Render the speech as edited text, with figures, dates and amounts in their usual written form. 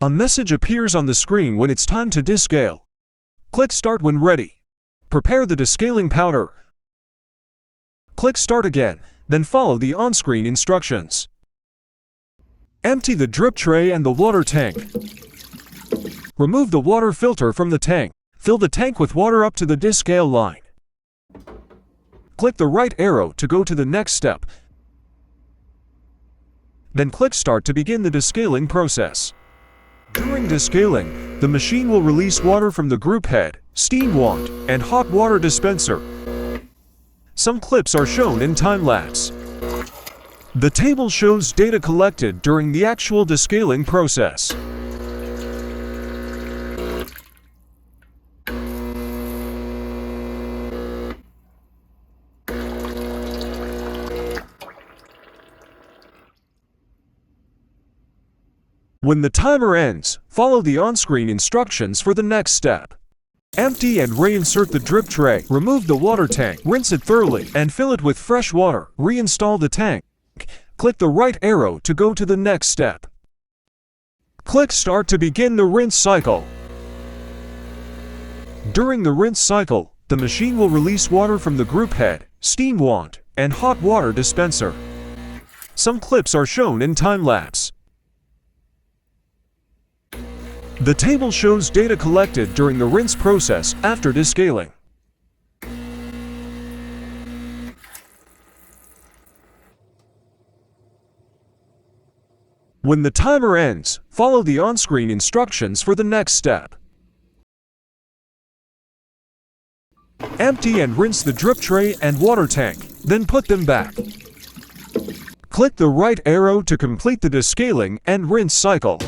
A message appears on the screen when it's time to descale. Click Start when ready. Prepare the descaling powder. Click Start again, then follow the on-screen instructions. Empty the drip tray and the water tank. Remove the water filter from the tank. Fill the tank with water up to the descale line. Click the right arrow to go to the next step. Then click Start to begin the descaling process. During descaling, the machine will release water from the group head, steam wand, and hot water dispenser. Some clips are shown in time-lapse. The table shows data collected during the actual descaling process. When the timer ends, follow the on-screen instructions for the next step. Empty and reinsert the drip tray, remove the water tank, rinse it thoroughly, and fill it with fresh water. Reinstall the tank. Click the right arrow to go to the next step. Click Start to begin the rinse cycle. During the rinse cycle, the machine will release water from the group head, steam wand, and hot water dispenser. Some clips are shown in time-lapse. The table shows data collected during the rinse process after descaling. When the timer ends, follow the on-screen instructions for the next step. Empty and rinse the drip tray and water tank, then put them back. Click the right arrow to complete the descaling and rinse cycle.